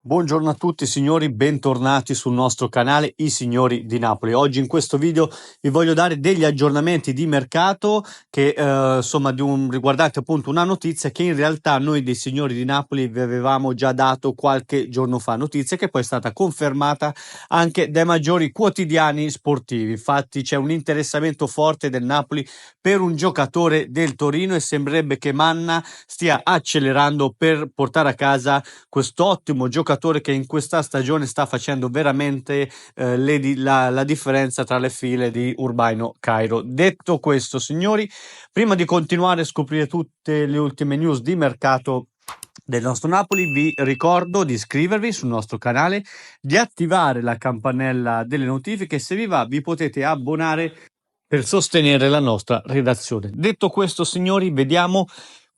Buongiorno a tutti signori, bentornati sul nostro canale I Signori di Napoli. Oggi in questo video vi voglio dare degli aggiornamenti di mercato che riguardante appunto una notizia che in realtà noi dei Signori di Napoli vi avevamo già dato qualche giorno fa, notizia che poi è stata confermata anche dai maggiori quotidiani sportivi. Infatti c'è un interessamento forte del Napoli per un giocatore del Torino e sembrerebbe che Manna stia accelerando per portare a casa quest'ottimo giocatore che in questa stagione sta facendo veramente la differenza tra le file di Urbano Cairo. Detto questo, signori, prima di continuare a scoprire tutte le ultime news di mercato del nostro Napoli, vi ricordo di iscrivervi sul nostro canale, di attivare la campanella delle notifiche. Se vi va, vi potete abbonare per sostenere la nostra redazione. Detto questo, signori, vediamo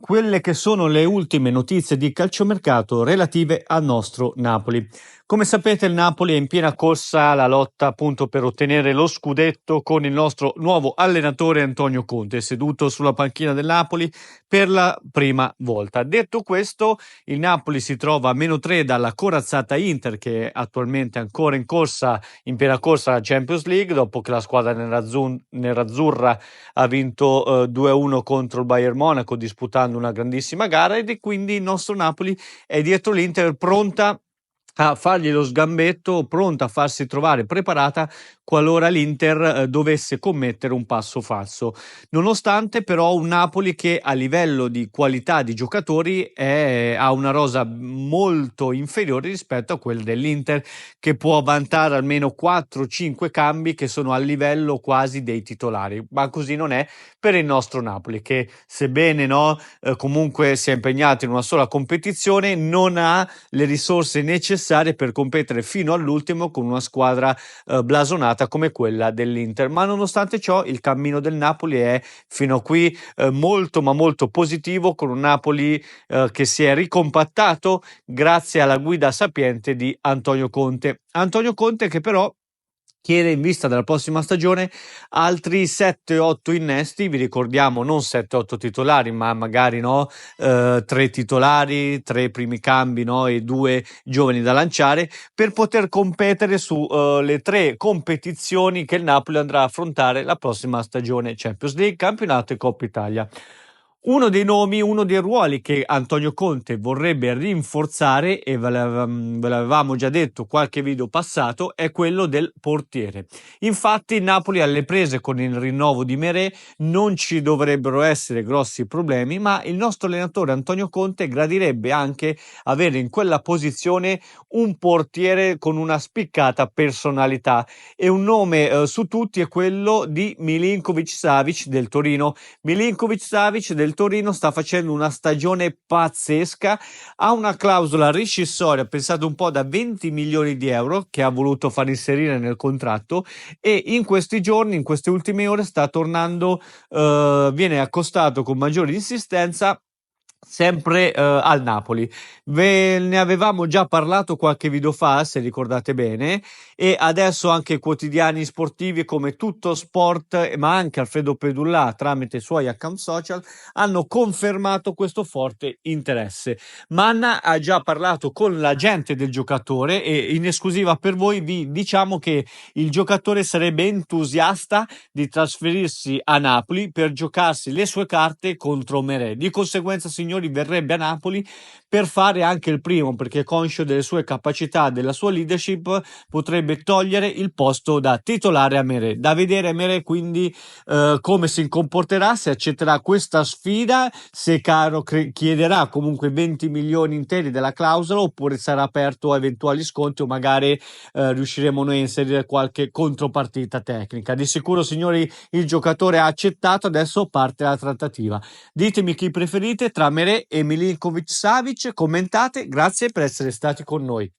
quelle che sono le ultime notizie di calciomercato relative al nostro Napoli. Come sapete, il Napoli è in piena corsa alla lotta appunto per ottenere lo scudetto con il nostro nuovo allenatore Antonio Conte, seduto sulla panchina del Napoli per la prima volta. Detto questo, il Napoli si trova a -3 dalla corazzata Inter, che è attualmente ancora in piena corsa alla Champions League, dopo che la squadra nerazzurra ha vinto 2-1 contro il Bayern Monaco, disputando una grandissima gara, ed è quindi il nostro Napoli è dietro l'Inter, pronta a fargli lo sgambetto, pronta a farsi trovare preparata qualora l'Inter dovesse commettere un passo falso. Nonostante però un Napoli che a livello di qualità di giocatori ha una rosa molto inferiore rispetto a quella dell'Inter, che può vantare almeno 4-5 cambi che sono a livello quasi dei titolari, ma così non è per il nostro Napoli, che sebbene comunque sia impegnato in una sola competizione, non ha le risorse necessarie per competere fino all'ultimo con una squadra blasonata come quella dell'Inter. Ma nonostante ciò il cammino del Napoli è fino a qui molto ma molto positivo, con un Napoli che si è ricompattato grazie alla guida sapiente di Antonio Conte. Antonio Conte che però chiede, in vista della prossima stagione, altri 7-8 innesti. Vi ricordiamo non 7-8 titolari, ma magari 3 titolari, 3 primi cambi, e 2 giovani da lanciare, per poter competere su le 3 competizioni che il Napoli andrà a affrontare la prossima stagione: Champions League, campionato e Coppa Italia. Uno dei nomi, uno dei ruoli che Antonio Conte vorrebbe rinforzare, e ve l'avevamo già detto qualche video passato, è quello del portiere. Infatti il Napoli alle prese con il rinnovo di Meré, non ci dovrebbero essere grossi problemi, ma il nostro allenatore Antonio Conte gradirebbe anche avere in quella posizione un portiere con una spiccata personalità, e un nome su tutti è quello di Milinkovic-Savic del Torino. Milinkovic-Savic del Torino sta facendo una stagione pazzesca, ha una clausola rescissoria, pensate un po', da 20 milioni di euro che ha voluto far inserire nel contratto, e in questi giorni, in queste ultime ore, sta tornando, viene accostato con maggiore insistenza sempre al Napoli. Ve ne avevamo già parlato qualche video fa, se ricordate bene, e adesso anche quotidiani sportivi come Tutto Sport, ma anche Alfredo Pedulla tramite i suoi account social, hanno confermato questo forte interesse. Manna ha già parlato con l'agente del giocatore e in esclusiva per voi vi diciamo che il giocatore sarebbe entusiasta di trasferirsi a Napoli per giocarsi le sue carte contro Meré. Di conseguenza, signori, verrebbe a Napoli per fare anche il primo, perché conscio delle sue capacità, della sua leadership, potrebbe togliere il posto da titolare a Meré. Da vedere Meré quindi come si comporterà, se accetterà questa sfida, se Caro chiederà comunque 20 milioni interi della clausola, oppure sarà aperto a eventuali sconti, o magari riusciremo noi a inserire qualche contropartita tecnica. Di sicuro, signori, il giocatore ha accettato, adesso parte la trattativa. Ditemi chi preferite tra Meré e Milinkovic-Savic, commentate, grazie per essere stati con noi.